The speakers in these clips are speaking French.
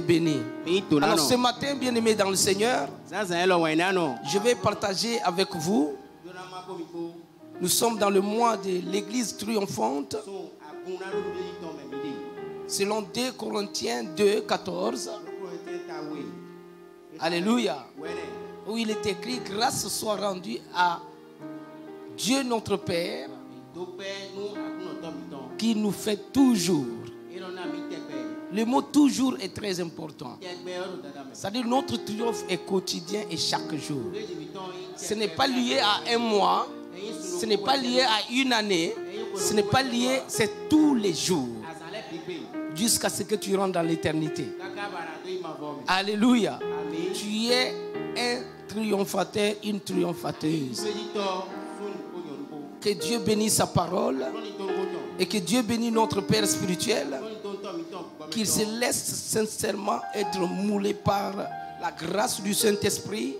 béni. Alors ce matin, bien-aimés dans le Seigneur, je vais partager avec vous. Nous sommes dans le mois de l'Église triomphante. Selon 2 Corinthiens 2, 14. Alléluia. Où il est écrit: grâce soit rendue à Dieu notre Père, qui nous fait toujours. Le mot toujours est très important. C'est-à-dire notre triomphe est quotidien et chaque jour. Ce n'est pas lié à un mois, ce n'est pas lié à une année, ce n'est pas lié, c'est tous les jours. Jusqu'à ce que tu rentres dans l'éternité. Alléluia. Tu es un triomphateur, une triomphateuse. Que Dieu bénisse sa parole et que Dieu bénisse notre Père spirituel. Qu'il se laisse sincèrement être moulé par la grâce du Saint-Esprit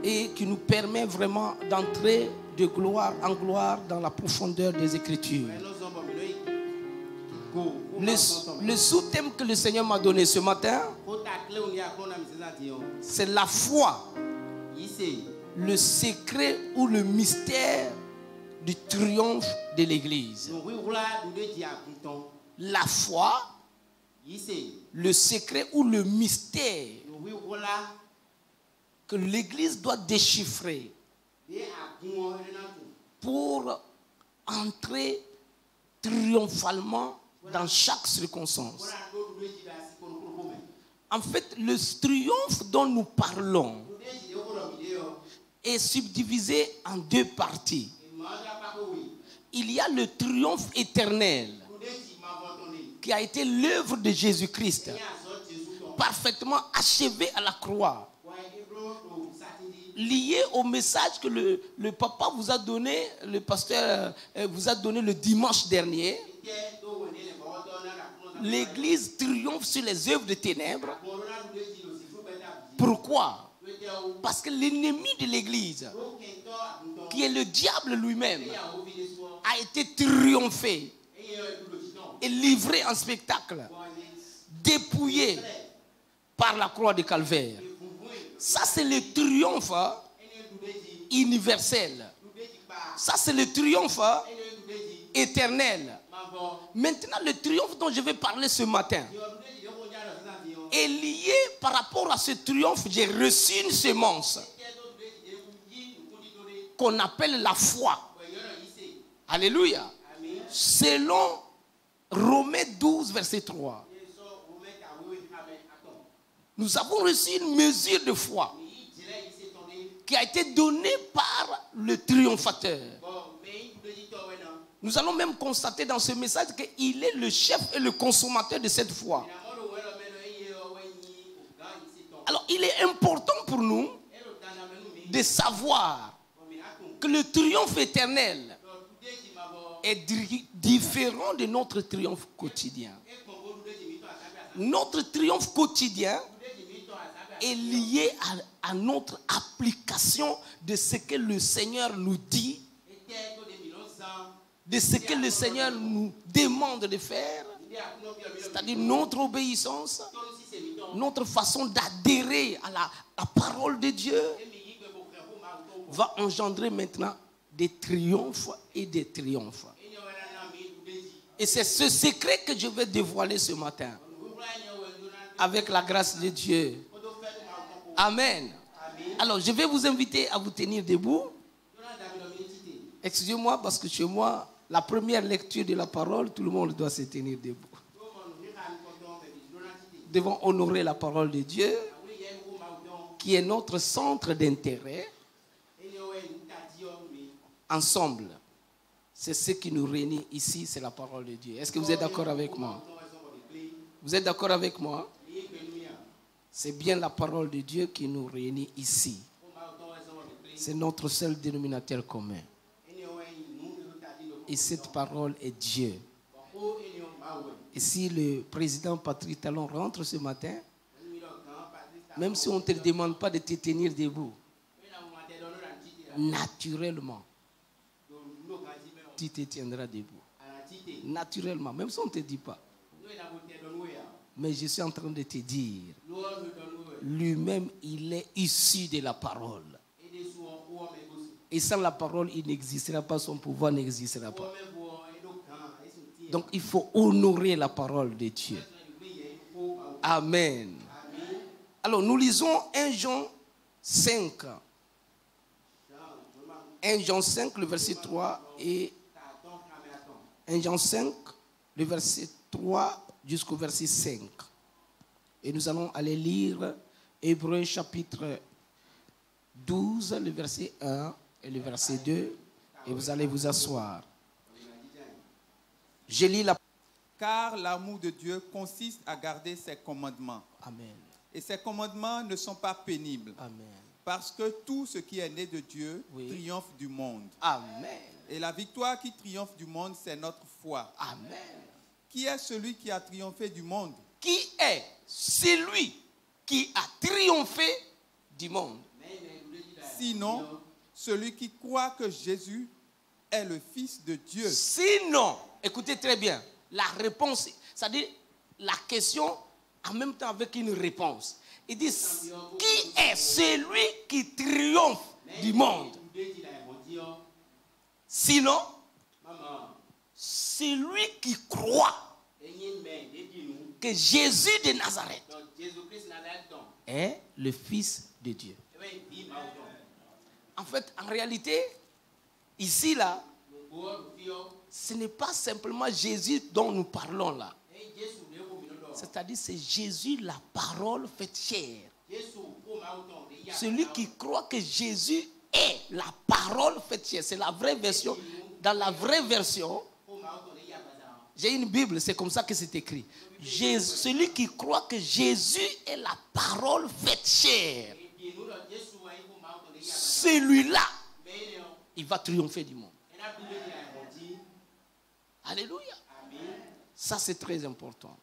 et qui nous permet vraiment d'entrer de gloire en gloire dans la profondeur des Écritures. Le sous-thème que le Seigneur m'a donné ce matin, c'est la foi, le secret ou le mystère du triomphe de l'Église. La foi, le secret ou le mystère que l'Église doit déchiffrer pour entrer triomphalement dans chaque circonstance. En fait, le triomphe dont nous parlons est subdivisé en deux parties. Il y a le triomphe éternel qui a été l'œuvre de Jésus-Christ, parfaitement achevé à la croix, lié au message que le papa vous a donné, le pasteur vous a donné le dimanche dernier. L'Église triomphe sur les œuvres de ténèbres. Pourquoi? Parce que l'ennemi de l'Église, qui est le diable lui-même, a été triomphé et livré en spectacle, dépouillé par la croix de Calvaire. Ça, c'est le triomphe universel. Ça, c'est le triomphe éternel. Maintenant, le triomphe dont je vais parler ce matin est lié par rapport à ce triomphe. J'ai reçu une semence qu'on appelle la foi. Alléluia. Selon Romains 12, verset 3. Nous avons reçu une mesure de foi qui a été donnée par le triomphateur. Nous allons même constater dans ce message qu'il est le chef et le consommateur de cette foi. Alors, il est important pour nous de savoir que le triomphe éternel est différent de notre triomphe quotidien. Notre triomphe quotidien est lié à notre application de ce que le Seigneur nous dit, de ce que le Seigneur nous demande de faire, c'est-à-dire notre obéissance, notre façon d'adhérer à la parole de Dieu va engendrer maintenant des triomphes et des triomphes. Et c'est ce secret que je vais dévoiler ce matin avec la grâce de Dieu. Amen. Alors, je vais vous inviter à vous tenir debout. Excusez-moi parce que chez moi, la première lecture de la parole, tout le monde doit se tenir debout. Nous devons honorer la parole de Dieu, qui est notre centre d'intérêt. Ensemble, c'est ce qui nous réunit ici, c'est la parole de Dieu. Est-ce que vous êtes d'accord avec moi? Vous êtes d'accord avec moi? C'est bien la parole de Dieu qui nous réunit ici. C'est notre seul dénominateur commun. Et cette parole est Dieu. Et si le président Patrick Talon rentre ce matin, même si on ne te demande pas de te tenir debout, naturellement, tu te tiendras debout. Naturellement, même si on ne te dit pas. Mais je suis en train de te dire, lui-même, il est issu de la parole. Et sans la parole, il n'existera pas, son pouvoir n'existera pas. Donc, il faut honorer la parole de Dieu. Amen. Alors, nous lisons 1 Jean 5. 1 Jean 5, le verset 3 et 1 Jean 5, le verset 3 jusqu'au verset 5. Et nous allons aller lire Hébreux chapitre 12, le verset 1 et le verset 2. Et vous allez vous asseoir. Je lis la... Car l'amour de Dieu consiste à garder ses commandements. Amen. Et ces commandements ne sont pas pénibles. Amen. Parce que tout ce qui est né de Dieu triomphe du monde. Amen. Et la victoire qui triomphe du monde, c'est notre foi. Amen. Qui est celui qui a triomphé du monde? Qui est celui qui a triomphé du monde? Sinon, celui qui croit que Jésus est le Fils de Dieu. Sinon, écoutez très bien, la réponse, c'est-à-dire la question en même temps avec une réponse. Il dit, qui est celui qui triomphe du monde? Sinon, celui qui croit que Jésus de Nazareth est le Fils de Dieu. En fait, en réalité, ici, là, ce n'est pas simplement Jésus dont nous parlons là. C'est-à-dire, c'est Jésus, la parole faite chair. Celui qui croit que Jésus est la parole faite chair. C'est la vraie version. Dans la vraie version, j'ai une Bible, c'est comme ça que c'est écrit. Celui qui croit que Jésus est la parole faite chair, celui-là, il va triompher du monde. Alléluia. Ça, c'est très important.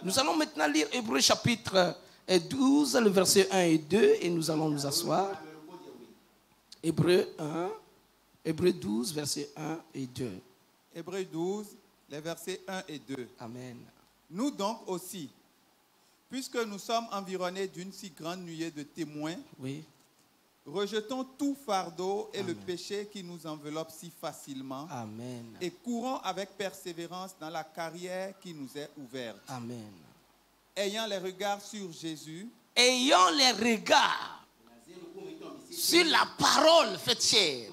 Nous allons maintenant lire Hébreux chapitre 12, le verset 1 et 2, et nous allons nous asseoir. Hébreux 12, verset 1 et 2. Hébreux 12, les versets 1 et 2. Amen. Nous donc aussi, puisque nous sommes environnés d'une si grande nuée de témoins, rejetons tout fardeau et le péché qui nous enveloppe si facilement. Amen. Et courons avec persévérance dans la carrière qui nous est ouverte. Amen. Ayant les regards sur Jésus. Ayant les regards sur la parole faite chair.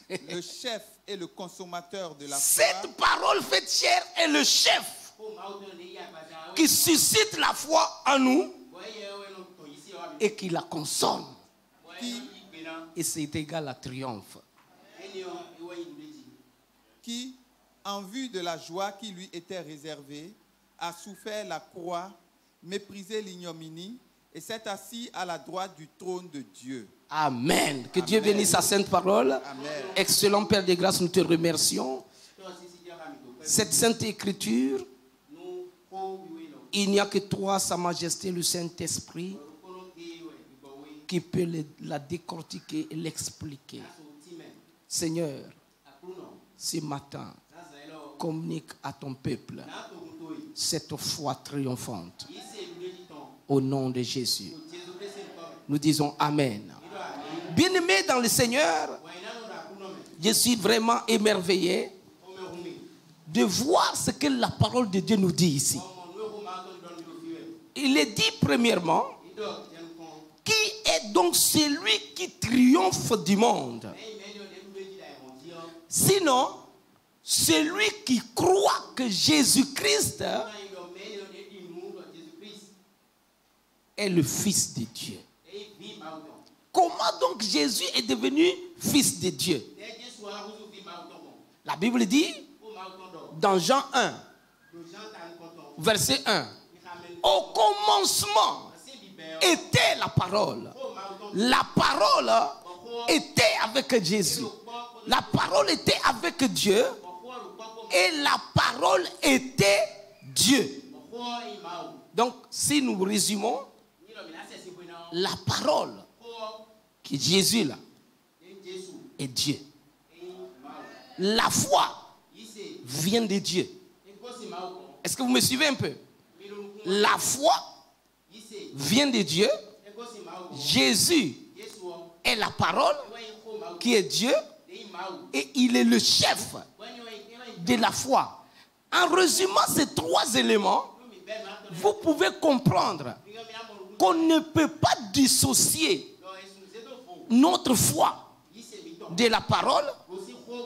Le chef et le consommateur de la foi. Cette parole faite chair est le chef qui suscite la foi en nous et qui la consomme. Et c'est égal à triomphe. Qui, en vue de la joie qui lui était réservée, a souffert la croix, méprisé l'ignominie et s'est assis à la droite du trône de Dieu. Amen. Que Dieu bénisse sa sainte parole. Amen. Excellent Père de grâce, nous te remercions. Cette sainte écriture, il n'y a que toi, Sa Majesté, le Saint-Esprit, qui peut la décortiquer et l'expliquer. Seigneur, ce matin, communique à ton peuple cette foi triomphante. Au nom de Jésus. Nous disons Amen. Bien-aimés dans le Seigneur, je suis vraiment émerveillé de voir ce que la parole de Dieu nous dit ici. Il est dit premièrement, qui est donc celui qui triomphe du monde? Sinon, celui qui croit que Jésus-Christ est le Fils de Dieu. Comment donc Jésus est devenu Fils de Dieu? La Bible dit, dans Jean 1, verset 1, au commencement était la parole. La parole était avec Jésus. La parole était avec Dieu. Et la parole était Dieu. Donc, si nous résumons, la parole qui est Jésus là est Dieu. La foi vient de Dieu. Est-ce que vous me suivez un peu? La foi vient de Dieu. Jésus est la parole qui est Dieu et il est le chef de la foi. En résumant ces trois éléments, vous pouvez comprendre qu'on ne peut pas dissocier notre foi de la parole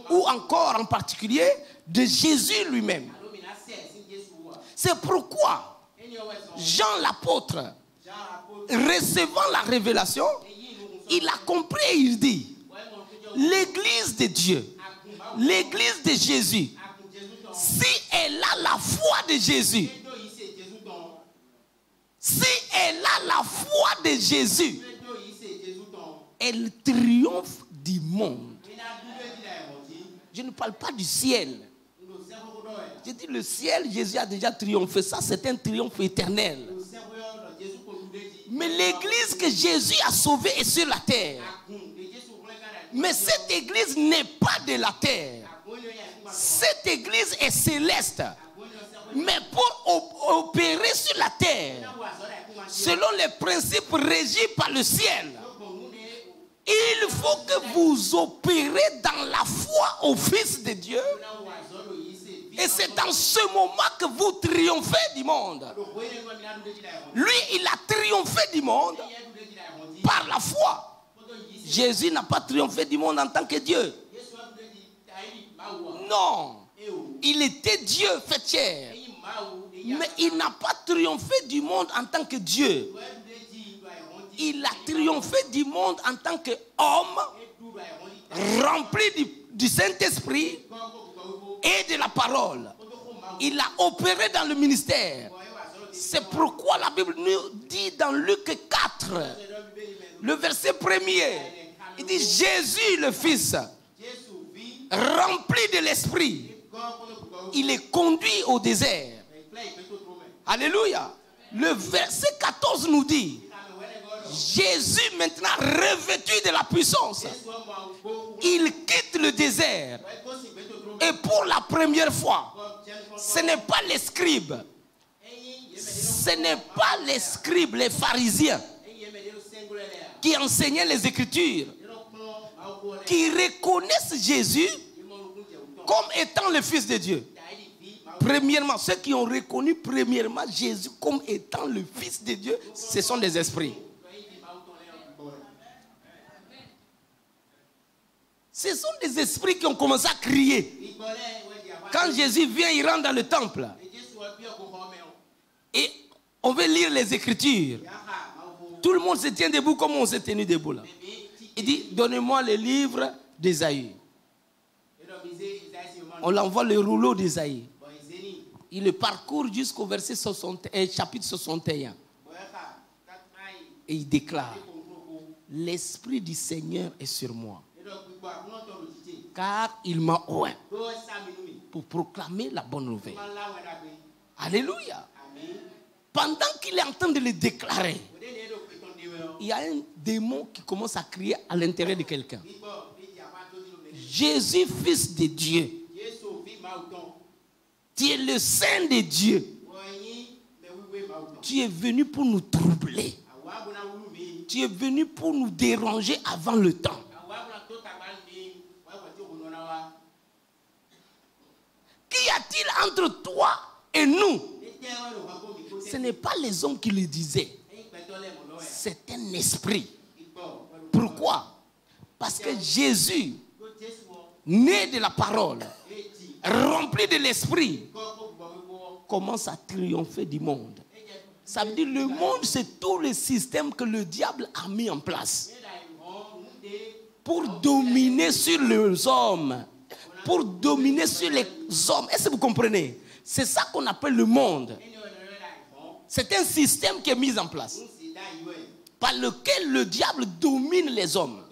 ou encore en particulier de Jésus lui-même. C'est pourquoi Jean l'apôtre, recevant la révélation, il a compris et il dit, l'église de Dieu, l'église de Jésus, si elle a la foi de Jésus, si elle a la foi de Jésus, elle triomphe du monde. Je ne parle pas du ciel. Je dis le ciel, Jésus a déjà triomphé. Ça, c'est un triomphe éternel. Mais l'église que Jésus a sauvée est sur la terre. Mais cette église n'est pas de la terre. Cette église est céleste. Mais pour opérer sur la terre, selon les principes régis par le ciel, il faut que vous opérez dans la foi au Fils de Dieu. Et c'est dans ce moment que vous triomphez du monde. Lui, il a triomphé du monde par la foi. Jésus n'a pas triomphé du monde en tant que Dieu. Non. Il était Dieu fait chair. Mais il n'a pas triomphé du monde en tant que Dieu. Il a triomphé du monde en tant qu'homme rempli du Saint-Esprit et de la parole. Il a opéré dans le ministère. C'est pourquoi la Bible nous dit dans Luc 4, le verset 1er, il dit Jésus le Fils, rempli de l'Esprit, il est conduit au désert. Alléluia. Le verset 14 nous dit Jésus maintenant revêtu de la puissance, il quitte le désert. Et pour la première fois, ce n'est pas les scribes, les pharisiens qui enseignaient les Écritures, qui reconnaissent Jésus comme étant le Fils de Dieu. Premièrement, ceux qui ont reconnu premièrement Jésus comme étant le Fils de Dieu, ce sont des esprits. Ce sont des esprits qui ont commencé à crier. Quand Jésus vient, il rentre dans le temple. Et on veut lire les Écritures. Tout le monde se tient debout comme on s'est tenu debout là. Il dit, donnez-moi le livre d'Ésaïe. On l'envoie le rouleau d'Ésaïe. Il le parcourt jusqu'au verset chapitre 61. Et il déclare, l'Esprit du Seigneur est sur moi. Car il m'a oint pour proclamer la bonne nouvelle. Alléluia. Pendant qu'il est en train de le déclarer, il y a un démon qui commence à crier à l'intérieur de quelqu'un. Jésus, Fils de Dieu, tu es le Saint de Dieu. Tu es venu pour nous troubler. Tu es venu pour nous déranger avant le temps. Qu'y a-t-il entre toi et nous? Ce n'est pas les hommes qui le disaient. C'est un esprit. Pourquoi? Parce que Jésus, né de la parole, rempli de l'esprit, commence à triompher du monde. Ça veut dire le monde, c'est tout le système que le diable a mis en place pour dominer sur les hommes, pour dominer sur les hommes. Est-ce que vous comprenez? C'est ça qu'on appelle le monde. C'est un système qui est mis en place par lequel le diable domine les hommes.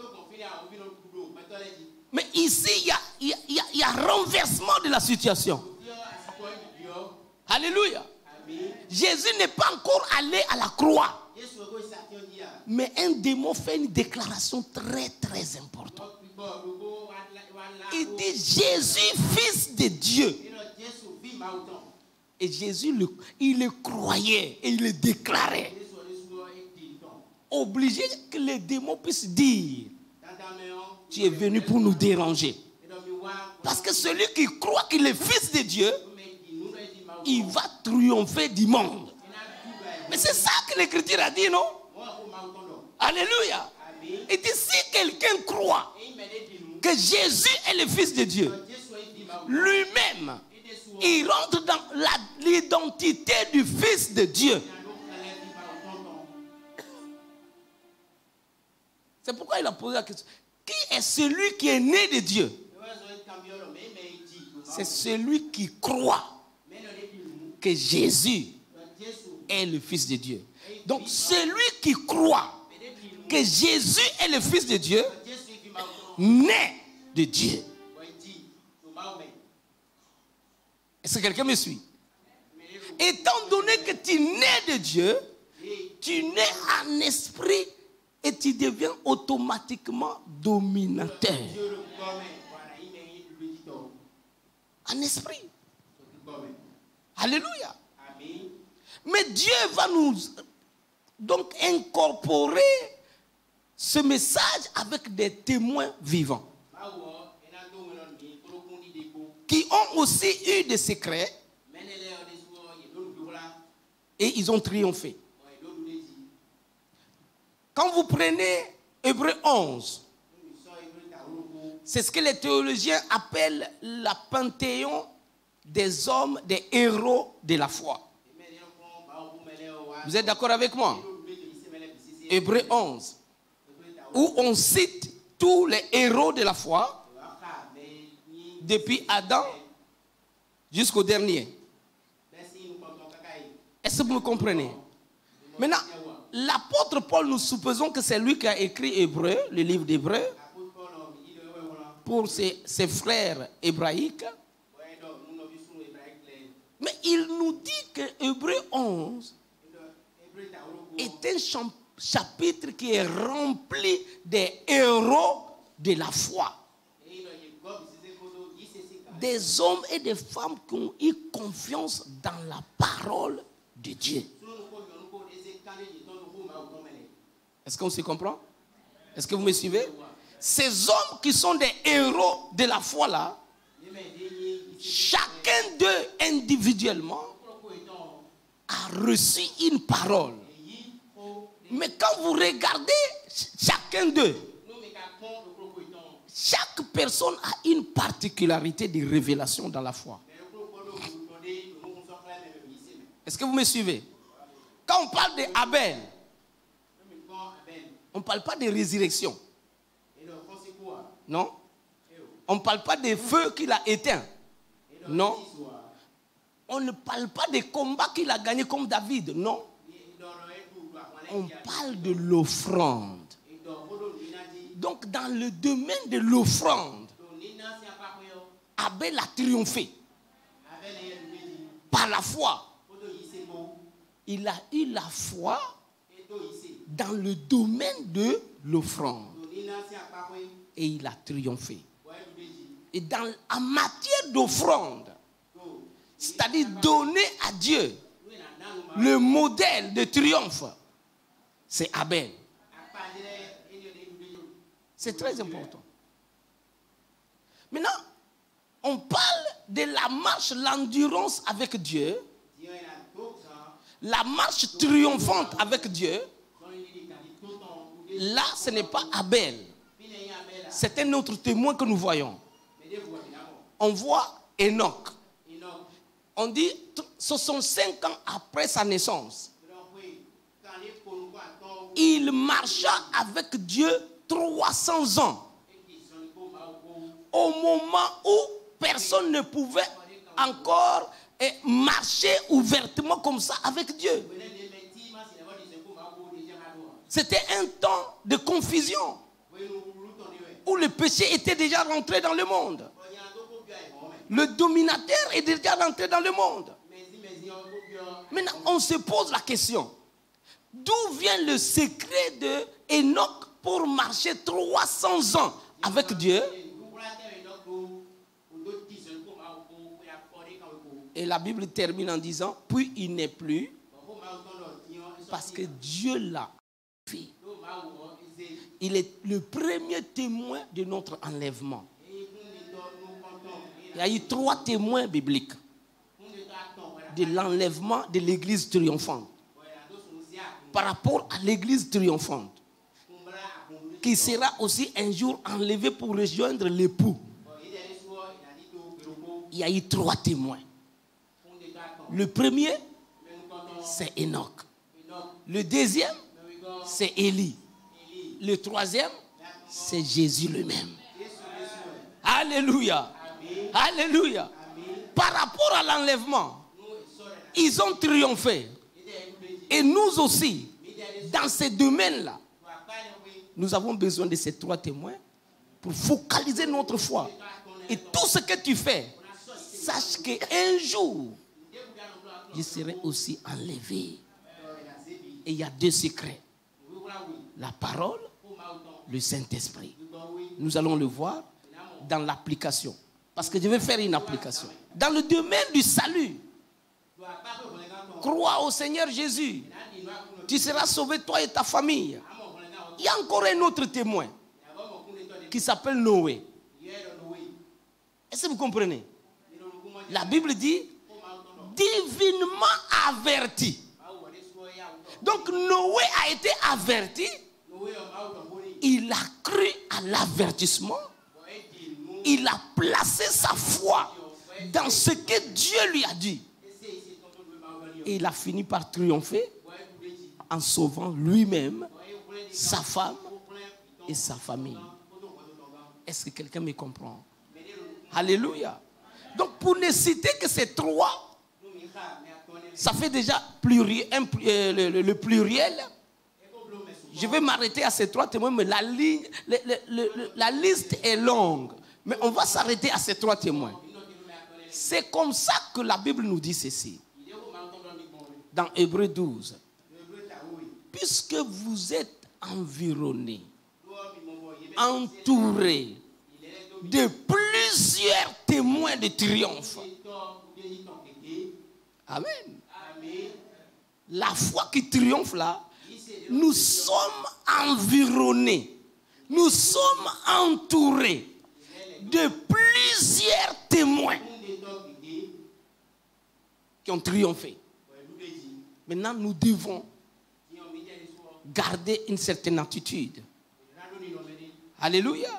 Mais ici, il y a renversement de la situation. Alléluia. Jésus n'est pas encore allé à la croix. Mais un démon fait une déclaration très très importante. Il dit Jésus, Fils de Dieu. Et Jésus, il le croyait et il le déclarait. Obligé que les démons puissent dire, tu es venu pour nous déranger. Parce que celui qui croit qu'il est fils de Dieu, il va triompher du monde. Mais c'est ça que l'Écriture a dit, non? Alléluia. Il dit, si quelqu'un croit que Jésus est le fils de Dieu, lui-même, il rentre dans l'identité du fils de Dieu. C'est pourquoi il a posé la question. Qui est celui qui est né de Dieu? C'est celui qui croit que Jésus est le fils de Dieu. Donc celui qui croit que Jésus est le fils de Dieu, naît de Dieu. Est-ce que quelqu'un me suit? Étant donné que tu nais de Dieu, tu nais en esprit et tu deviens automatiquement dominateur. En esprit. Alléluia. Mais Dieu va nous donc incorporer ce message avec des témoins vivants qui ont aussi eu des secrets et ils ont triomphé. Quand vous prenez Hébreux 11, c'est ce que les théologiens appellent la panthéon des hommes, des héros de la foi. Vous êtes d'accord avec moi? Hébreux 11, où on cite tous les héros de la foi, depuis Adam jusqu'au dernier. Est-ce que vous me comprenez? Maintenant, l'apôtre Paul, nous supposons que c'est lui qui a écrit Hébreux, le livre d'Hébreux, pour ses frères hébraïques. Mais il nous dit que Hébreux 11 est un chapitre qui est rempli des héros de la foi. Des hommes et des femmes qui ont eu confiance dans la parole de Dieu. Est-ce qu'on se comprend? Est-ce que vous me suivez? Ces hommes qui sont des héros de la foi là, chacun d'eux individuellement a reçu une parole. Mais quand vous regardez chacun d'eux, chaque personne a une particularité de révélation dans la foi. Est-ce que vous me suivez? Quand on parle d'Abel, on ne parle pas de résurrection. Non. On ne parle pas des feux qu'il a éteints. Non. On ne parle pas des combats qu'il a gagnés comme David. Non. On parle de l'offrande. Donc dans le domaine de l'offrande, Abel a triomphé. Par la foi. Il a eu la foi dans le domaine de l'offrande. Et il a triomphé. Et en matière d'offrande, c'est-à-dire donner à Dieu le modèle de triomphe, c'est Abel. C'est très important. Maintenant, on parle de la marche, l'endurance avec Dieu, la marche triomphante avec Dieu. Là, ce n'est pas Abel. C'est un autre témoin que nous voyons. On voit Enoch. On dit 65 ans après sa naissance, il marcha avec Dieu 300 ans. Au moment où personne ne pouvait encore marcher ouvertement comme ça avec Dieu. C'était un temps de confusion où le péché était déjà rentré dans le monde. Le dominateur est déjà rentré dans le monde. Maintenant, on se pose la question. D'où vient le secret de Enoch pour marcher 300 ans avec Dieu? Et la Bible termine en disant, puis il n'est plus, parce que Dieu l'a fait. Il est le premier témoin de notre enlèvement. Il y a eu 3 témoins bibliques de l'enlèvement de l'église triomphante. Par rapport à l'église triomphante, qui sera aussi un jour enlevée pour rejoindre l'époux. Il y a eu 3 témoins. Le premier, c'est Enoch. Le deuxième, c'est Élie. Le troisième, c'est Jésus lui-même. Alléluia. Alléluia. Par rapport à l'enlèvement, ils ont triomphé. Et nous aussi, dans ces domaines-là, nous avons besoin de ces 3 témoins pour focaliser notre foi. Et tout ce que tu fais, sache qu'un jour, je serai aussi enlevé. Et il y a 2 secrets. La parole, le Saint-Esprit. Nous allons le voir dans l'application. Parce que je vais faire une application. Dans le domaine du salut, crois au Seigneur Jésus. Tu seras sauvé, toi et ta famille. Il y a encore un autre témoin qui s'appelle Noé. Est-ce que vous comprenez? La Bible dit divinement averti. Donc Noé a été averti. Il a cru à l'avertissement. Il a placé sa foi dans ce que Dieu lui a dit. Et il a fini par triompher en sauvant lui-même, sa femme et sa famille. Est-ce que quelqu'un me comprend? Alléluia. Donc pour ne citer que ces 3, ça fait déjà le pluriel. Je vais m'arrêter à ces 3 témoins, mais la liste est longue. Mais on va s'arrêter à ces 3 témoins. C'est comme ça que la Bible nous dit ceci. Dans Hébreux 12. Puisque vous êtes environnés, entourés de plusieurs témoins de triomphe. Amen. La foi qui triomphe là, nous sommes environnés, nous sommes entourés de plusieurs témoins qui ont triomphé. Maintenant, nous devons garder une certaine attitude. Alléluia.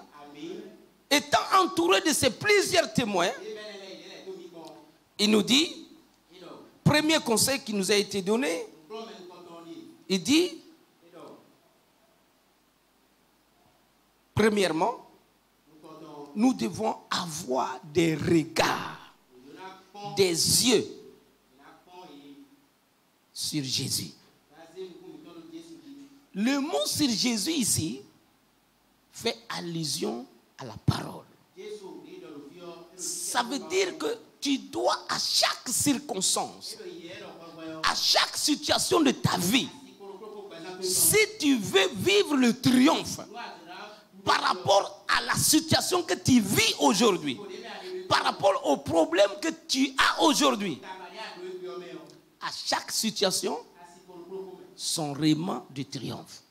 Étant entouré de ces plusieurs témoins, il nous dit, premier conseil qui nous a été donné, il dit, premièrement, nous devons avoir des regards, des yeux sur Jésus. Le mot sur Jésus ici fait allusion à la parole. Ça veut dire que tu dois à chaque circonstance, à chaque situation de ta vie, si tu veux vivre le triomphe par rapport à la situation que tu vis aujourd'hui, par rapport aux problèmes que tu as aujourd'hui, à chaque situation, son rayement de triomphe.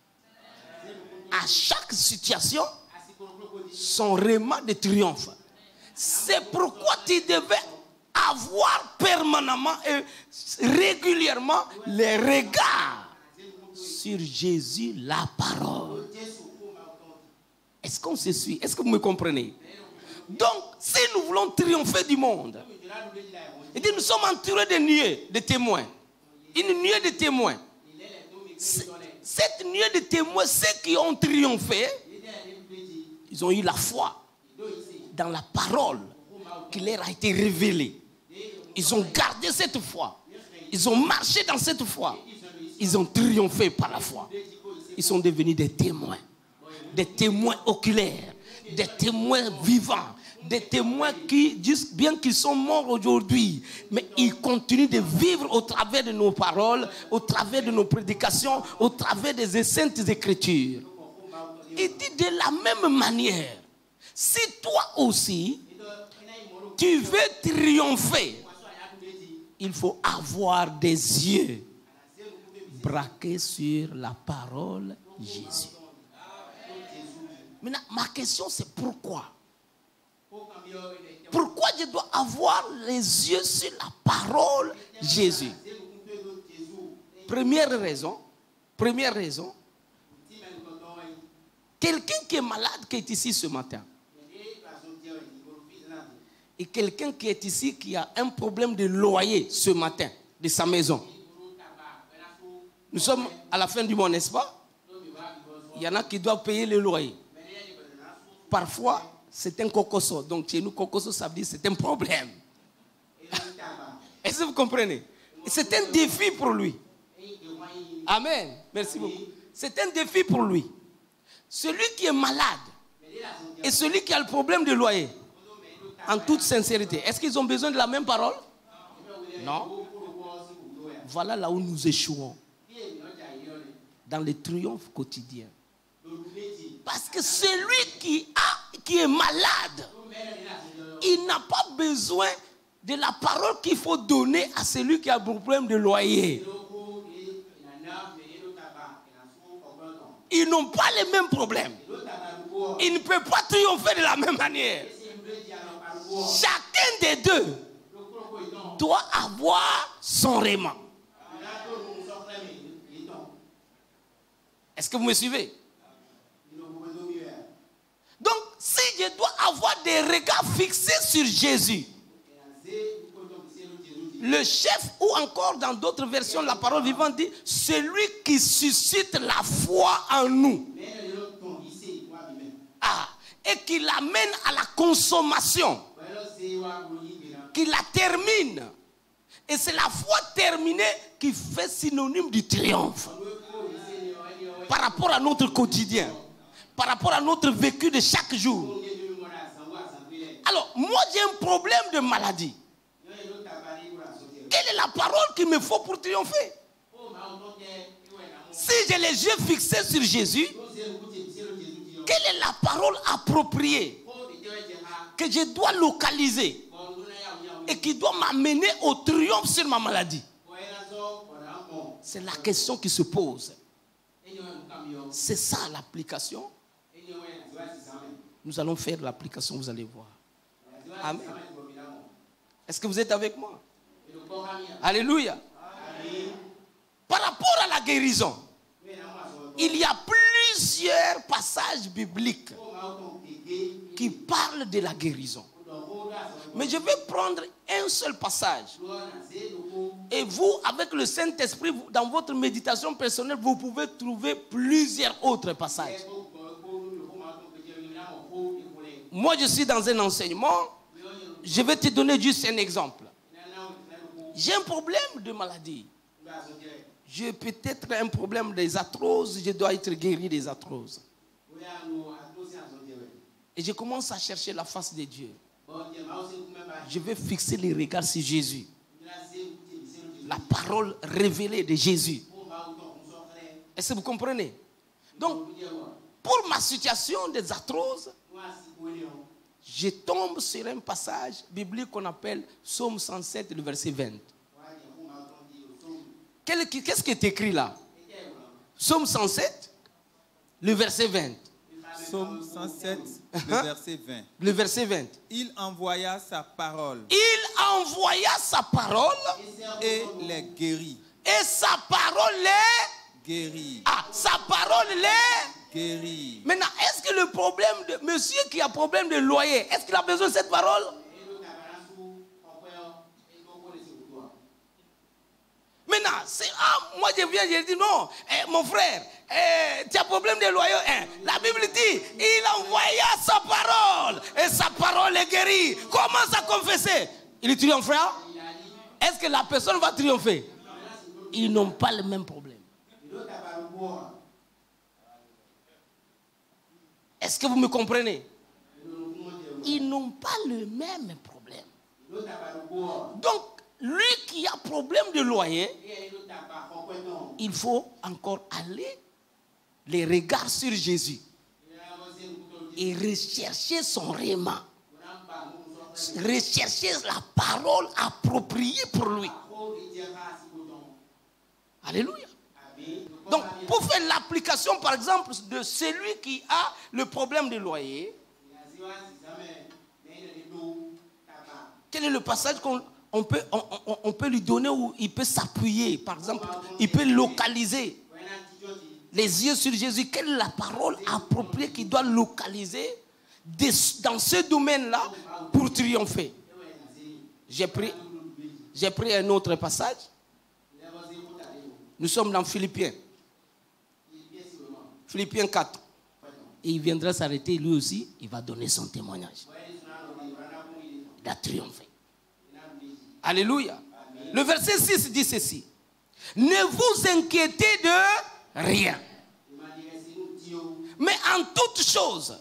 À chaque situation, son rayement de triomphe. C'est pourquoi tu devais avoir permanemment et régulièrement les regards sur Jésus, la parole. Est-ce qu'on se suit? Est-ce que vous me comprenez? Donc, si nous voulons triompher du monde, et nous sommes entourés de nuées de témoins. Une nuée de témoins. Cette nuée de témoins, ceux qui ont triomphé, ils ont eu la foi dans la parole qui leur a été révélée. Ils ont gardé cette foi. Ils ont marché dans cette foi. Ils ont triomphé par la foi. Ils sont devenus des témoins oculaires, des témoins vivants, des témoins qui disent bien qu'ils sont morts aujourd'hui, mais ils continuent de vivre au travers de nos paroles, au travers de nos prédications, au travers des saintes écritures. Il dit de la même manière, si toi aussi, tu veux triompher il faut avoir des yeux braqués sur la parole de Jésus. Maintenant, ma question c'est pourquoi? Pourquoi je dois avoir les yeux sur la parole de Jésus? Première raison, quelqu'un qui est malade qui est ici ce matin, et quelqu'un qui est ici qui a un problème de loyer ce matin de sa maison. Nous sommes à la fin du mois, n'est-ce pas? Il y en a qui doivent payer le loyer. Parfois, c'est un cocoso. Donc chez nous, cocoso, ça veut dire c'est un problème. Est-ce que vous comprenez? C'est un défi pour lui. Amen. Merci beaucoup. C'est un défi pour lui. Celui qui est malade et celui qui a le problème de loyer, en toute sincérité, est-ce qu'ils ont besoin de la même parole? Non. Voilà là où nous échouons. Dans les triomphes quotidiens. Parce que celui qui est malade, il n'a pas besoin de la parole qu'il faut donner à celui qui a un problème de loyer. Ils n'ont pas les mêmes problèmes. Ils ne peuvent pas triompher de la même manière. Chacun des deux doit avoir son réman. Est-ce que vous me suivez? Donc, si je dois avoir des regards fixés sur Jésus, le chef, ou encore dans d'autres versions, la parole vivante dit, celui qui suscite la foi en nous. Et qui l'amène à la consommation. Qui la termine. Et c'est la foi terminée qui fait synonyme du triomphe. Par rapport à notre quotidien, par rapport à notre vécu de chaque jour. Alors, moi j'ai un problème de maladie. Quelle est la parole qu'il me faut pour triompher? Si j'ai les yeux fixés sur Jésus, quelle est la parole appropriée que je dois localiser et qui doit m'amener au triomphe sur ma maladie? C'est la question qui se pose. C'est ça l'application. Nous allons faire l'application, vous allez voir. Amen. Est-ce que vous êtes avec moi? Alléluia. Par rapport à la guérison, il y a plusieurs passages bibliques qui parlent de la guérison. Mais je vais prendre un seul passage. Et vous, avec le Saint-Esprit, dans votre méditation personnelle, vous pouvez trouver plusieurs autres passages. Moi, je suis dans un enseignement. Je vais te donner juste un exemple. J'ai un problème de maladie. J'ai peut-être un problème des arthroses. Je dois être guéri des arthroses. Et je commence à chercher la face de Dieu. Je vais fixer les regards sur Jésus. La parole révélée de Jésus. Est-ce que vous comprenez? Donc, pour ma situation des arthroses, je tombe sur un passage biblique qu'on appelle Psaume 107, le verset 20. Qu'est-ce qui est écrit là? Psaume 107, le verset 20. Psaume 107, le verset 20. Le verset 20. Il envoya sa parole. Il envoya sa parole. Et les guérit. Et sa parole les guérit. Sa parole les guérit. Maintenant, est-ce que le problème de monsieur qui a problème de loyer, est-ce qu'il a besoin de cette parole? Maintenant, moi je viens, je dis non, mon frère, tu as problème de loyer. La Bible dit, il envoya sa parole et sa parole est guérie. Commence à confesser. Il triomphera? Est-ce que la personne va triompher? Ils n'ont pas le même problème. Est-ce que vous me comprenez? Ils n'ont pas le même problème. Donc, lui qui a problème de loyer, il faut encore aller les regards sur Jésus et rechercher son réman, rechercher la parole appropriée pour lui. Alléluia. Donc, pour faire l'application, par exemple, de celui qui a le problème de loyer, quel est le passage qu'on peut lui donner où il peut s'appuyer? Par exemple, il peut localiser les yeux sur Jésus. Quelle est la parole appropriée qu'il doit localiser dans ce domaine-là pour triompher? J'ai pris un autre passage. Nous sommes dans Philippiens. Philippiens 4. Et il viendra s'arrêter lui aussi. Il va donner son témoignage. Il a triomphé. Alléluia. Le verset 6 dit ceci. Ne vous inquiétez de rien. Mais en toute chose,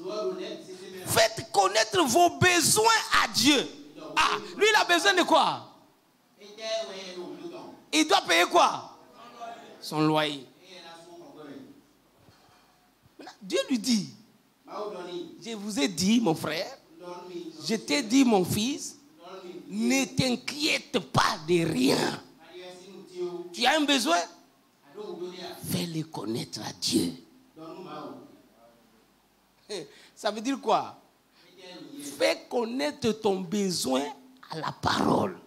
faites connaître vos besoins à Dieu. Ah, lui il a besoin de quoi? Il doit payer quoi? Son loyer. Dieu lui dit, je vous ai dit mon frère, je t'ai dit mon fils, ne t'inquiète pas de rien. Tu as un besoin? Fais-le connaître à Dieu. Ça veut dire quoi? Fais connaître ton besoin à la parole.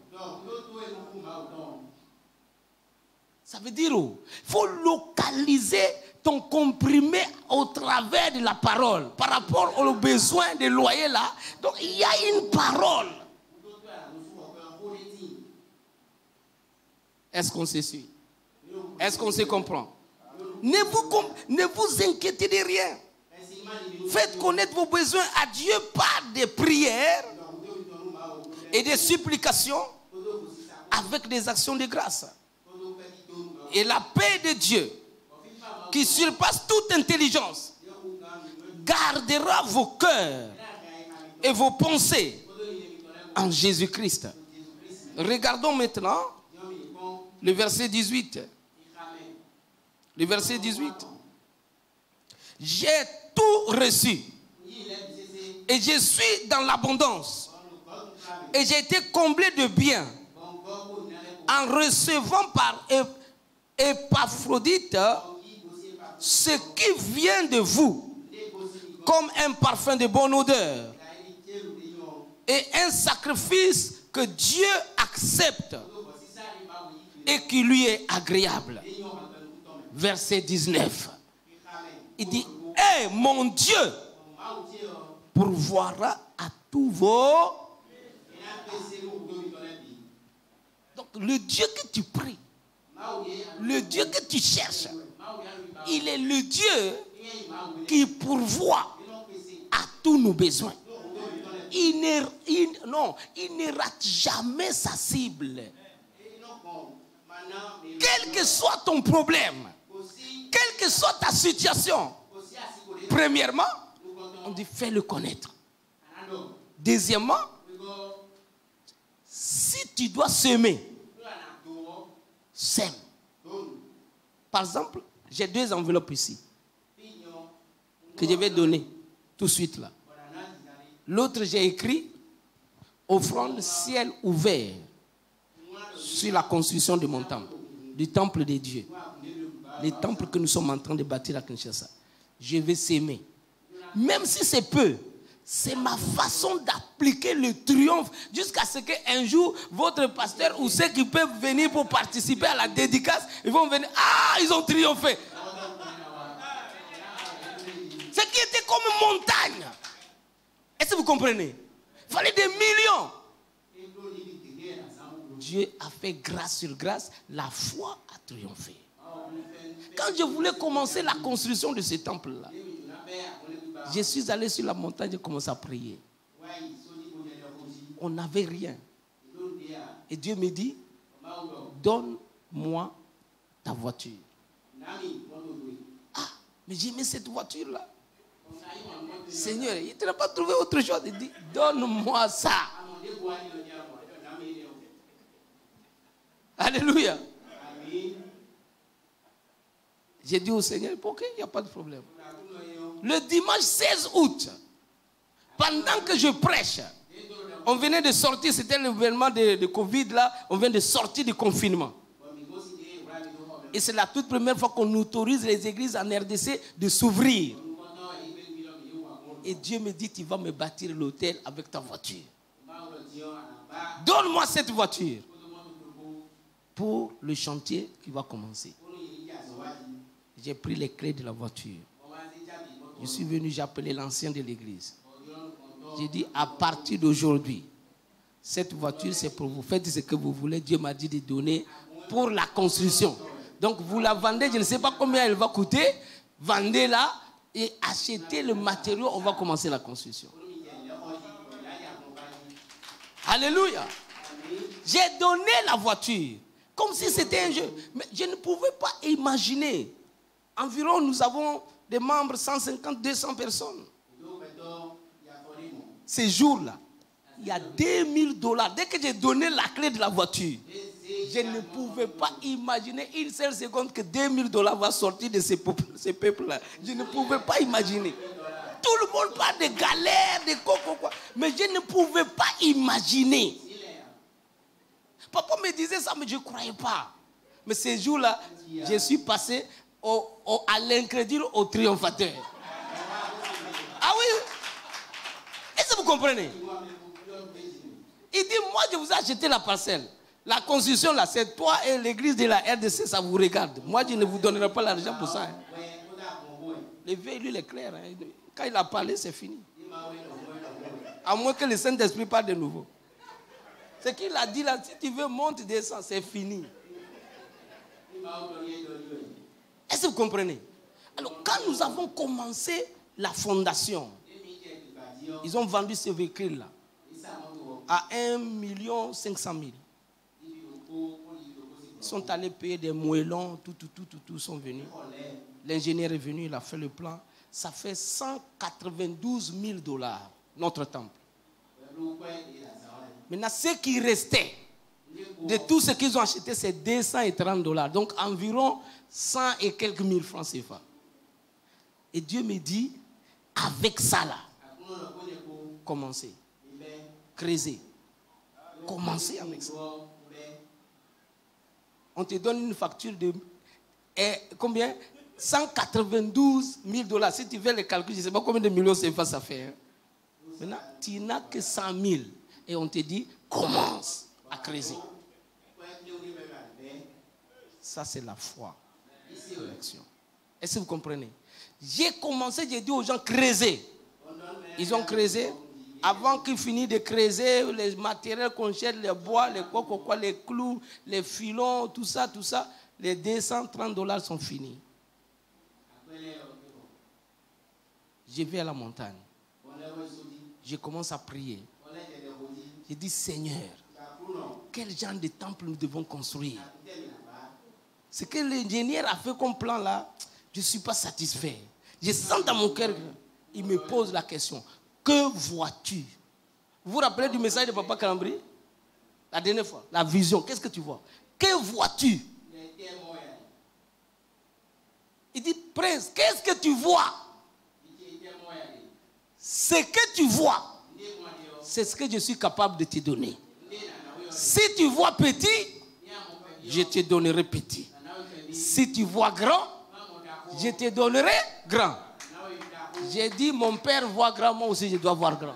Ça veut dire, il faut localiser ton comprimé au travers de la parole. Par rapport aux besoins de loyer là, donc il y a une parole. Est-ce qu'on se suit? Est-ce qu'on se comprend? Ne vous inquiétez de rien. Faites connaître vos besoins à Dieu par des prières et des supplications avec des actions de grâce. Et la paix de Dieu, qui surpasse toute intelligence, gardera vos cœurs et vos pensées en Jésus-Christ. Regardons maintenant le verset 18. Le verset 18. J'ai tout reçu et je suis dans l'abondance et j'ai été comblé de biens en recevant par Épaphrodite ce qui vient de vous comme un parfum de bonne odeur et un sacrifice que Dieu accepte et qui lui est agréable. Verset 19. Il dit, hey, mon Dieu pourvoira à tous vos... Donc le Dieu que tu pries, le Dieu que tu cherches, il est le Dieu qui pourvoit à tous nos besoins. Il ne rate jamais sa cible. Quel que soit ton problème, quelle que soit ta situation, premièrement, on dit fais-le connaître. Deuxièmement, si tu dois semer, sème. Par exemple, j'ai 2 enveloppes ici que je vais donner tout de suite là. L'autre, j'ai écrit offrande ciel ouvert sur la construction de mon temple, du temple de Dieu. Les temples que nous sommes en train de bâtir à Kinshasa. Je vais s'aimer. Même si c'est peu, c'est ma façon d'appliquer le triomphe jusqu'à ce qu'un jour, votre pasteur ou ceux qui peuvent venir pour participer à la dédicace, ils vont venir, ah, ils ont triomphé. Ce qui était comme une montagne. Est-ce que vous comprenez? Il fallait des millions. Dieu a fait grâce sur grâce, la foi a triomphé. Quand je voulais commencer la construction de ce temple-là, je suis allé sur la montagne, j'ai commencé à prier. On n'avait rien. Et Dieu me dit, donne-moi ta voiture. Ah, mais j'ai mis cette voiture-là. Seigneur, il ne t'a pas trouvé autre chose. Il dit, donne-moi ça. Alléluia. J'ai dit au Seigneur, ok, il n'y a pas de problème. Le dimanche 16 août, pendant que je prêche, on venait de sortir, c'était l'événement de Covid là, on vient de sortir du confinement. Et c'est la toute première fois qu'on autorise les églises en RDC de s'ouvrir. Et Dieu me dit, tu vas me bâtir l'hôtel avec ta voiture. Donne-moi cette voiture pour le chantier qui va commencer. J'ai pris les clés de la voiture. Je suis venu, j'ai appelé l'ancien de l'église. J'ai dit, à partir d'aujourd'hui, cette voiture, c'est pour vous. Faites ce que vous voulez. Dieu m'a dit de donner pour la construction. Donc, vous la vendez, je ne sais pas combien elle va coûter. Vendez-la et achetez le matériau. On va commencer la construction. Alléluia. J'ai donné la voiture comme si c'était un jeu. Mais je ne pouvais pas imaginer. Environ, nous avons des membres, 150, 200 personnes. Ces jours-là, il y a $2000. Dès que j'ai donné la clé de la voiture, je ne pouvais pas imaginer une seule seconde que $2000 va sortir de ces peuples-là. Je ne pouvais pas imaginer. Tout le monde parle de galères, de quoi. Mais je ne pouvais pas imaginer. Papa me disait ça, mais je ne croyais pas. Mais ces jours-là, je suis passé à l'incrédule au triomphateur. Ah oui? Est-ce que vous comprenez? Il dit, moi je vous ai acheté la parcelle. La construction là, c'est toi et l'église de la RDC, ça vous regarde. Moi je ne vous donnerai pas l'argent pour ça. Le vieux, lui, il est clair. Quand il a parlé, c'est fini. À moins que le Saint-Esprit parle de nouveau. Ce qu'il a dit là, si tu veux, monte, descends, c'est fini. Est-ce que vous comprenez? Alors, quand nous avons commencé la fondation, ils ont vendu ce véhicule-là à 1 500 000. Ils sont allés payer des moellons, tout sont venus. L'ingénieur est venu, il a fait le plan. Ça fait $192 000, notre temple. Maintenant, ce qui restait de tout ce qu'ils ont acheté, c'est $230. Donc, environ 100 et quelques mille francs CFA. Et Dieu me dit, avec ça là, commencez. Creuser. Commencez avec ça. On te donne une facture de combien? $192 000. Si tu veux les calculs, je ne sais pas combien de millions CFA ça fait. Hein? Maintenant, tu n'as que 100 000. Et on te dit, commence à creuser. Ça, c'est la foi. L'action. Est-ce que vous comprenez? J'ai commencé, j'ai dit aux gens, creuser. Ils ont creusé. Avant qu'ils finissent de creuser, les matériels qu'on cherche, les bois, les quoi, les clous, les filons, tout ça, les $230 sont finis. Je vais à la montagne. Je commence à prier. Je dis, Seigneur, quel genre de temple nous devons construire? Ce que l'ingénieur a fait comme plan là, je ne suis pas satisfait. Je sens dans mon cœur, il me pose la question. Que vois-tu? Vous vous rappelez du message de Papa Calambri? La dernière fois, la vision, qu'est-ce que tu vois? Que vois-tu? Il dit, Prince, qu'est-ce que tu vois? Ce que tu vois, c'est ce que je suis capable de te donner. Si tu vois petit, je te donnerai petit. Si tu vois grand, je te donnerai grand. J'ai dit, mon père voit grand, moi aussi je dois voir grand.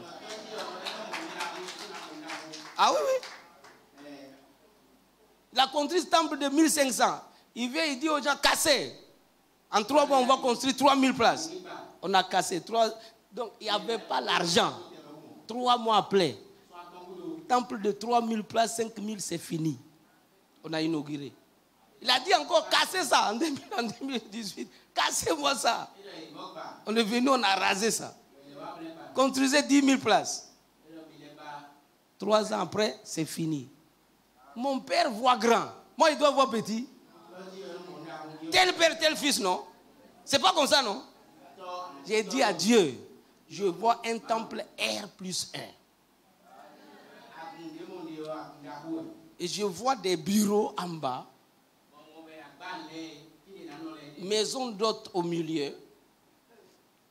Ah oui, oui. La construction temple de 1500. Il vient, il dit aux gens, cassez. En 3 mois, on va construire 3000 places. On a cassé 3. Donc, il n'y avait pas l'argent. 3 mois après. Temple de 3000 places, 5000, c'est fini. On a inauguré. Il a dit encore, cassez ça en 2018. Cassez-moi ça. On est venu, on a rasé ça. Construisez 10 000 places. 3 ans après, c'est fini. Mon père voit grand. Moi, il doit voir petit. Tel père, tel fils, non? C'est pas comme ça, non? J'ai dit à Dieu, je vois un temple R+1. Et je vois des bureaux en bas. Maison d'hôtes au milieu.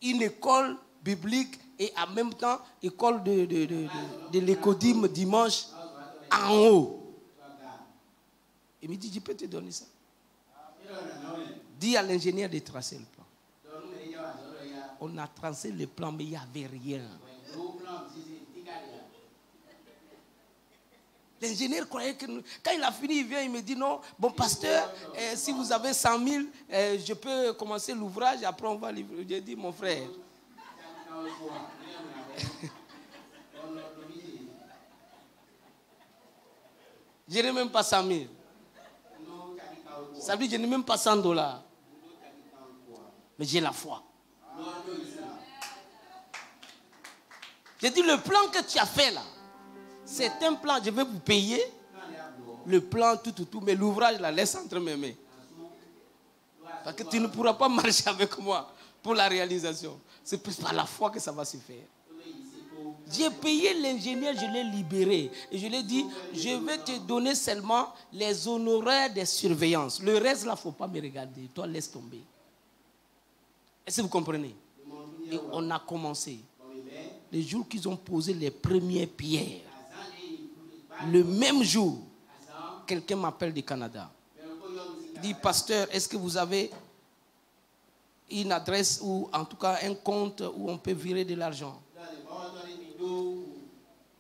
Une école biblique et en même temps école de l'écodime dimanche en haut. Il me dit, je peux te donner ça. Dis à l'ingénieur de tracer le plan. On a tracé le plan, mais il n'y avait rien. L'ingénieur croyait que... Quand il a fini, il vient, il me dit non, bon pasteur, si vous avez 100 000, je peux commencer l'ouvrage, après on va livrer. J'ai dit, mon frère... Je n'ai même pas 100 000. Ça veut dire que je n'ai même pas $100. Mais j'ai la foi. J'ai dit, le plan que tu as fait là, c'est un plan, je vais vous payer. Le plan, tout, mais l'ouvrage, la laisse entre mes mains. Parce que tu ne pourras pas marcher avec moi pour la réalisation. C'est plus par la foi que ça va se faire. J'ai payé l'ingénieur, je l'ai libéré. Et je lui ai dit, je vais te donner seulement les honoraires des surveillances. Le reste, là, il ne faut pas me regarder. Toi, laisse tomber. Est-ce que vous comprenez? Et on a commencé. Les jours qu'ils ont posé les premières pierres, le même jour, quelqu'un m'appelle du Canada. Il dit, pasteur, est-ce que vous avez une adresse ou en tout cas un compte où on peut virer de l'argent?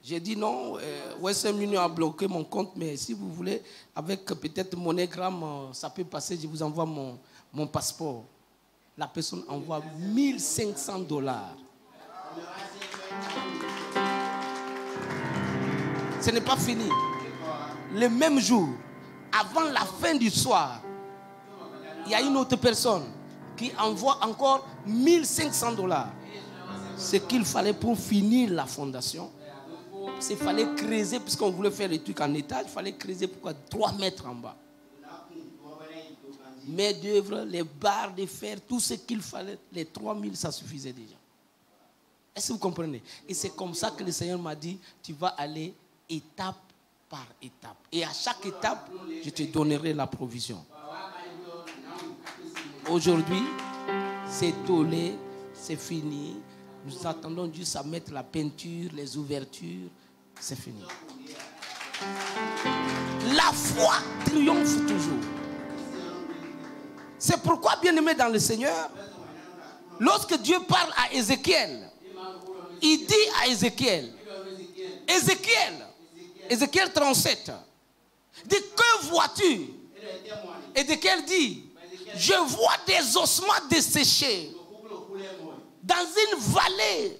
J'ai dit non, Western Union a bloqué mon compte, mais si vous voulez, avec peut-être MoneyGram, ça peut passer, je vous envoie mon passeport. La personne envoie $1 500. Ce n'est pas fini. Le même jour, avant la fin du soir, il y a une autre personne qui envoie encore $1 500. Ce qu'il fallait pour finir la fondation, il fallait creuser, puisqu'on voulait faire les trucs en étage, il fallait creuser pourquoi 3 mètres en bas. Main d'œuvre, les barres de fer, tout ce qu'il fallait, les 3000, ça suffisait déjà. Est-ce que vous comprenez? Et c'est comme ça que le Seigneur m'a dit, tu vas aller étape par étape. Et à chaque étape, je te donnerai la provision. Aujourd'hui, c'est tollé, c'est fini. Nous attendons juste à mettre la peinture, les ouvertures. C'est fini. La foi triomphe toujours. C'est pourquoi, bien-aimé dans le Seigneur, lorsque Dieu parle à Ézéchiel, il dit à Ézéchiel, Ézéchiel 37, dit, que vois-tu? Ézéchiel dit, je vois des ossements desséchés. Dans une vallée,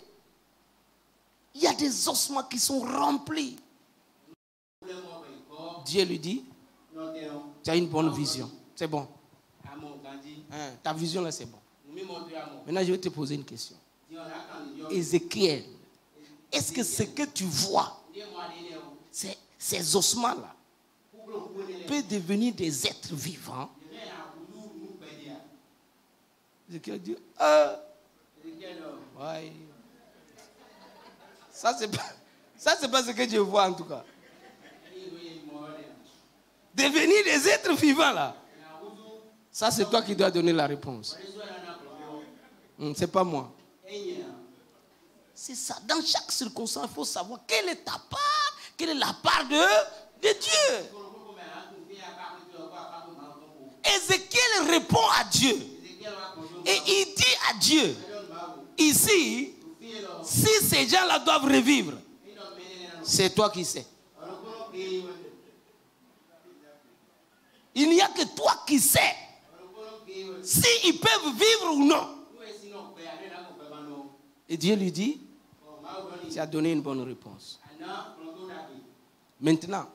il y a des ossements qui sont remplis. Dieu lui dit, tu as une bonne vision. C'est bon. Ta vision là, c'est bon. Maintenant, je vais te poser une question. Ézéchiel, est-ce que ce que tu vois, ces ossements-là, peuvent devenir des êtres vivants? Ézéchiel dit, ouais. Ça, c'est pas ce que je vois en tout cas. Devenir des êtres vivants là. Ça, c'est toi qui dois donner la réponse. C'est pas moi. C'est ça. Dans chaque circonstance, il faut savoir quelle est ta part, quelle est la part de Dieu. Ézéchiel répond à Dieu. Et il dit à Dieu, ici, si ces gens-là doivent revivre, c'est toi qui sais. Il n'y a que toi qui sais s'ils peuvent vivre ou non. Et Dieu lui dit, tu as donné une bonne réponse. Maintenant,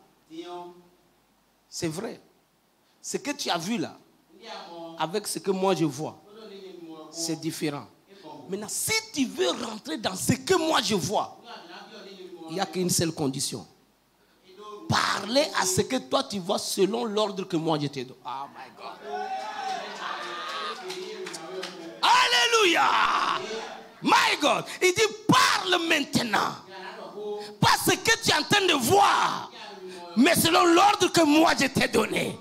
c'est vrai. Ce que tu as vu là, avec ce que moi je vois, c'est différent. Maintenant, si tu veux rentrer dans ce que moi je vois, il n'y a qu'une seule condition. Parler à ce que toi tu vois selon l'ordre que moi je te donne. Oh my God. Alléluia. My God. Il dit parle maintenant. Pas ce que tu es en train de voir, mais selon l'ordre que moi je t'ai donné.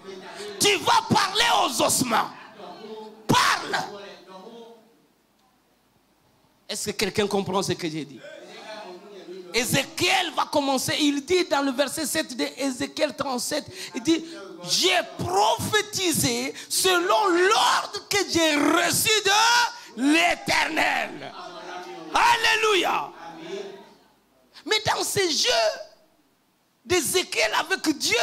Tu vas parler aux ossements. Parle. Est-ce que quelqu'un comprend ce que j'ai dit? Ézéchiel va commencer, il dit dans le verset 7 de Ézéchiel 37, il dit, j'ai prophétisé selon l'ordre que j'ai reçu de l'Éternel. Alléluia. Mais dans ces jeux d'Ézéchiel avec Dieu,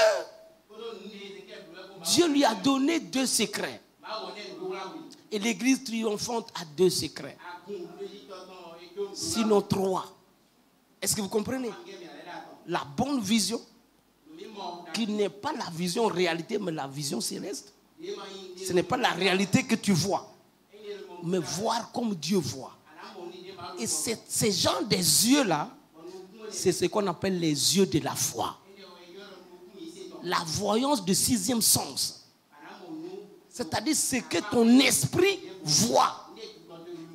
Dieu lui a donné 2 secrets. Et l'église triomphante a 2 secrets. Sinon 3. Est-ce que vous comprenez? La bonne vision, qui n'est pas la vision réalité, mais la vision céleste. Ce n'est pas la réalité que tu vois, mais voir comme Dieu voit. Et ces gens des yeux-là, c'est ce qu'on appelle les yeux de la foi. La voyance de 6e sens. C'est-à-dire ce que ton esprit voit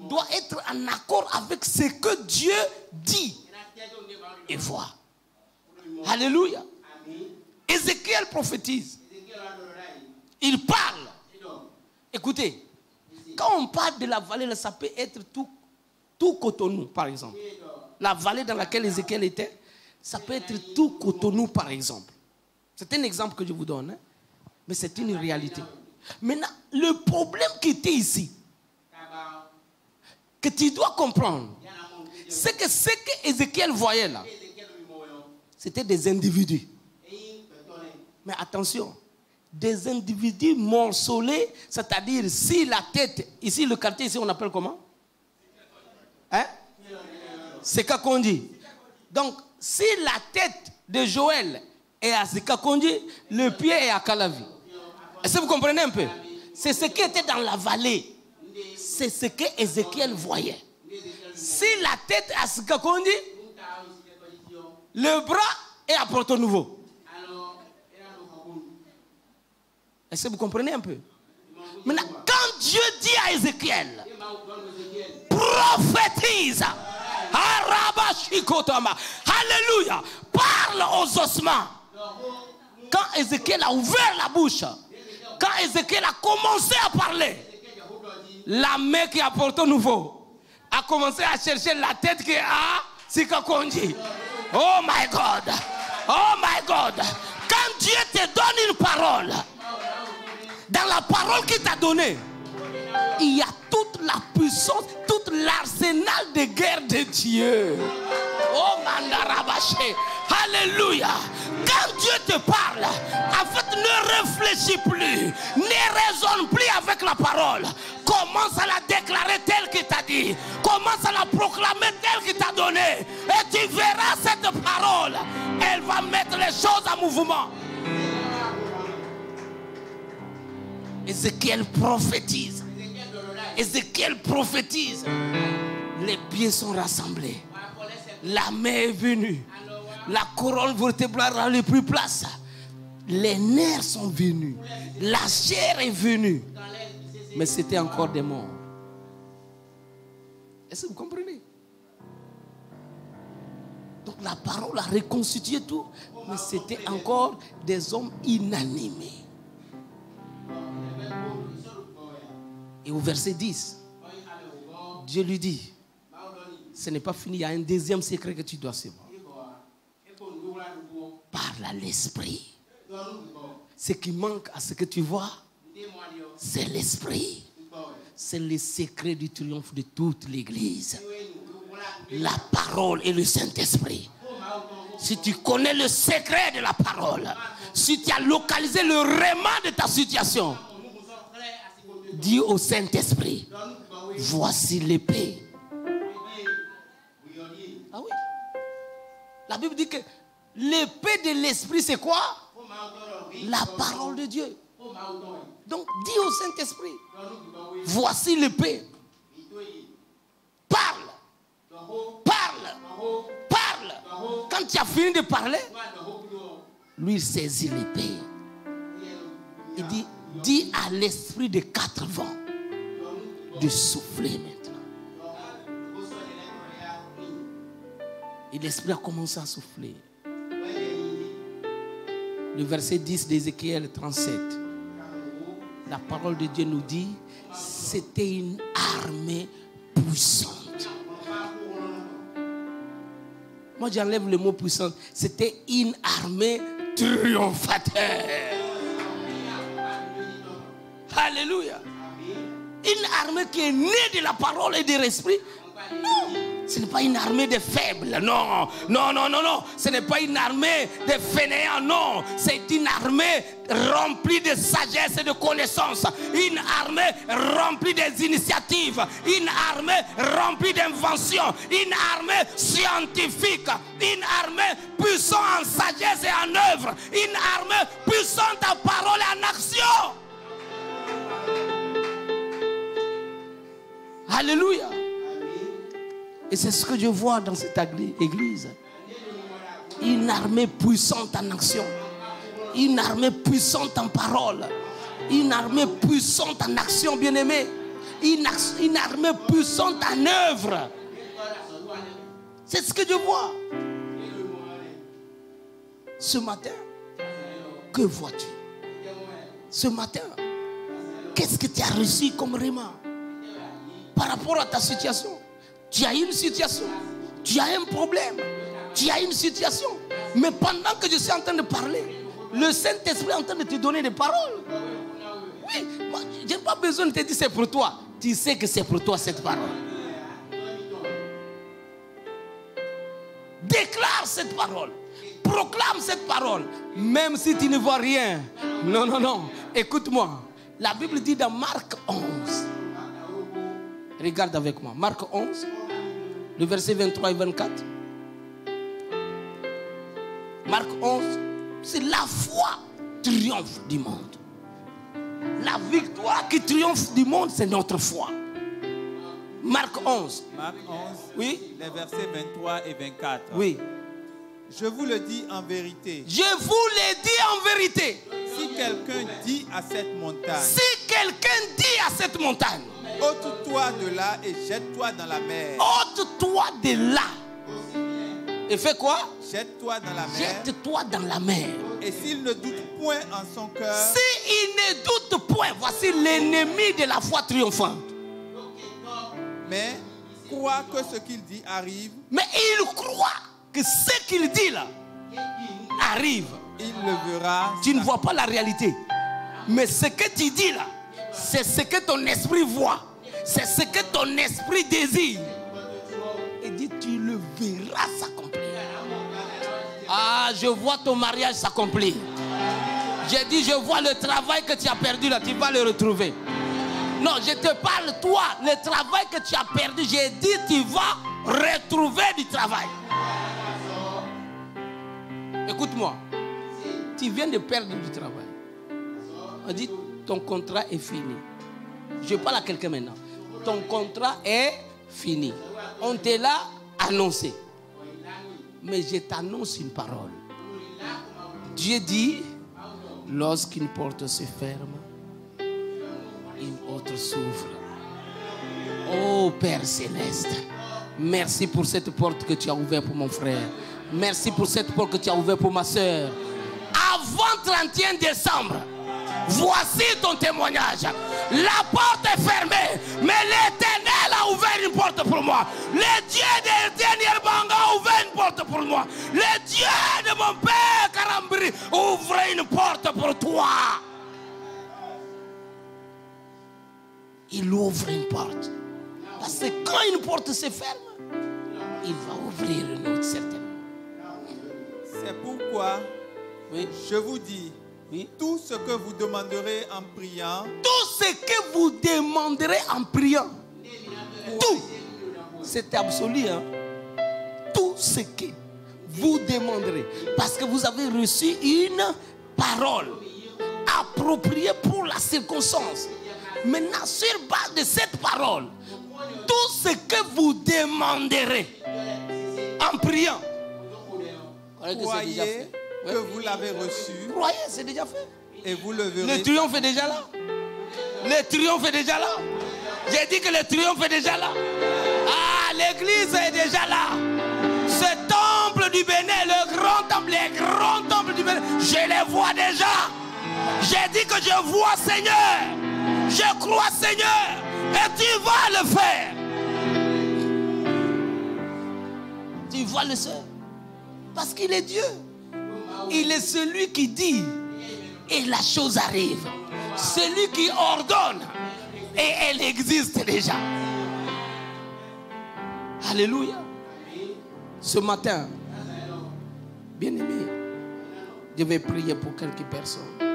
doit être en accord avec ce que Dieu dit et voit. Alléluia. Ézéchiel prophétise. Il parle. Écoutez, quand on parle de la vallée, ça peut être tout Cotonou, par exemple. La vallée dans laquelle Ézéchiel était, ça peut être tout Cotonou, par exemple. C'est un exemple que je vous donne, hein? Mais c'est une réalité. Maintenant, le problème qui était ici, que tu dois comprendre, c'est que ce que Ézéchiel voyait là, c'était des individus. Mais attention, des individus morcelés, c'est-à-dire si la tête, ici le quartier, ici on appelle comment? Hein? C'est Kakondi. Donc, si la tête de Joël est à Kakondi, le pied est à Calavi. Est-ce que vous comprenez un peu? C'est ce qui était dans la vallée. C'est ce que Ézéchiel voyait. Si la tête est à Kakondi, le bras est à Porto Nouveau. Est-ce que vous comprenez un peu? Maintenant, quand Dieu dit à Ézéchiel, prophétise, alléluia, parle aux ossements. Quand Ézéchiel a ouvert la bouche, quand Ézéchiel a commencé à parler, la main qui a Porto Nouveau a commencé à chercher la tête qui est à Sikakondi. Oh my God, oh my God. Quand Dieu te donne une parole, dans la parole qu'il t'a donnée, il y a toute la puissance, tout l'arsenal de guerre de Dieu. Oh Mandarabaché, alléluia. Quand Dieu te parle, en fait, ne réfléchis plus, ne raisonne plus avec la parole. Commence à la déclarer telle qu'il t'a dit. Commence à la proclamer telle qu'il t'a donné. Et tu verras cette parole. Elle va mettre les choses en mouvement. Ézéchiel prophétise. Ézéchiel prophétise. Les pieds sont rassemblés. La main est venue. La couronne vertébrale n'a plus place. Les nerfs sont venus. La chair est venue. Mais c'était encore des morts. Est-ce que vous comprenez? Donc la parole a reconstitué tout. Mais c'était encore des hommes inanimés. Et au verset 10, Dieu lui dit, ce n'est pas fini, il y a un deuxième secret que tu dois savoir. Parle à l'esprit. Ce qui manque à ce que tu vois, c'est l'esprit. C'est le secret du triomphe de toute l'église. La parole et le Saint-Esprit. Si tu connais le secret de la parole, si tu as localisé le réman de ta situation, dis au Saint-Esprit, voici l'épée. Ah oui. La Bible dit que l'épée de l'esprit, c'est quoi? La parole de Dieu. Donc, dis au Saint-Esprit, voici l'épée. Parle. Parle. Parle. Quand tu as fini de parler, lui saisit l'épée. Il dit, dis à l'esprit de 4 vents de souffler maintenant. Et l'esprit a commencé à souffler. Le verset 10 d'Ézéchiel 37. La parole de Dieu nous dit, c'était une armée puissante. Moi j'enlève le mot puissante. C'était une armée triomphateur. Alléluia. Une armée qui est née de la parole et de l'esprit. Non, ce n'est pas une armée de faibles. Non, non, non, non, non. Ce n'est pas une armée de fainéants. Non, c'est une armée remplie de sagesse et de connaissances. Une armée remplie des initiatives. Une armée remplie d'inventions. Une armée scientifique. Une armée puissante en sagesse et en œuvre. Une armée puissante en parole et en action. Alléluia. Et c'est ce que je vois dans cette église. Une armée puissante en action. Une armée puissante en parole. Une armée puissante en action, bien-aimé. Une armée puissante en œuvre. C'est ce que je vois. Ce matin, que vois-tu? Ce matin, qu'est-ce que tu as reçu comme réma par rapport à ta situation? Tu as une situation, tu as un problème, tu as une situation. Mais pendant que je suis en train de parler, le Saint-Esprit est en train de te donner des paroles. Oui, moi, je n'ai pas besoin de te dire c'est pour toi. Tu sais que c'est pour toi cette parole. Déclare cette parole. Proclame cette parole. Même si tu ne vois rien. Non, non, non. Écoute-moi. La Bible dit dans Marc 11. Regarde avec moi. Marc 11. Le verset 23 et 24. Marc 11. C'est la foi triomphe du monde. La victoire qui triomphe du monde, c'est notre foi. Marc 11. Marc 11. Oui. Les versets 23 et 24. Oui. Je vous le dis en vérité. Je vous le dis en vérité. Si quelqu'un dit à cette montagne. Si quelqu'un dit à cette montagne. Ôte-toi de là et jette-toi dans la mer. Ôte-toi de là. Et fais quoi? Jette-toi dans la mer. Jette-toi dans la mer. Et s'il ne doute point en son cœur. S'il ne doute point, voici l'ennemi de la foi triomphante. Mais croit que ce qu'il dit arrive. Mais il croit que ce qu'il dit là arrive. Il le verra. Tu ne vois pas la réalité. Mais ce que tu dis là, c'est ce que ton esprit voit. C'est ce que ton esprit désire. Et dit, tu le verras s'accomplir. Ah, je vois ton mariage s'accomplir. J'ai dit, je vois le travail que tu as perdu là, tu vas le retrouver. Non, je te parle, toi, le travail que tu as perdu, j'ai dit, tu vas retrouver du travail. Écoute-moi, tu viens de perdre du travail. On dit, ton contrat est fini. Je parle à quelqu'un maintenant. Ton contrat est fini. On te l'a annoncé. Mais je t'annonce une parole. Dieu dit, lorsqu'une porte se ferme, une autre s'ouvre. Oh Père Céleste, merci pour cette porte que tu as ouverte pour mon frère. Merci pour cette porte que tu as ouverte pour ma soeur. Avant 31 décembre, voici ton témoignage. La porte est fermée, mais l'Éternel a ouvert une porte pour moi. Le Dieu de Daniel Banga a ouvert une porte pour moi. Le Dieu de mon père Karambri ouvre une porte pour toi. Il ouvre une porte. Parce que quand une porte se ferme, il va ouvrir une autre certainement. C'est pourquoi je vous dis, oui, tout ce que vous demanderez en priant. Tout ce que vous demanderez en priant. Tout. C'est absolu. Hein? Tout ce que vous demanderez. Parce que vous avez reçu une parole appropriée pour la circonstance. Maintenant, sur base de cette parole, tout ce que vous demanderez en priant. Croyez que vous l'avez reçu. Croyez, c'est déjà fait. Et vous le verrez. Le triomphe est déjà là. Le triomphe est déjà là. J'ai dit que le triomphe est déjà là. Ah, l'église est déjà là. Ce temple du Bénin, le grand temple, les grands temples du Bénin, je les vois déjà. J'ai dit que je vois Seigneur. Je crois Seigneur. Et tu vas le faire. Tu vas le faire. Parce qu'il est Dieu. Il est celui qui dit et la chose arrive. C'est lui qui ordonne. Et elle existe déjà. Alléluia. Ce matin, bien-aimé, je vais prier pour quelques personnes.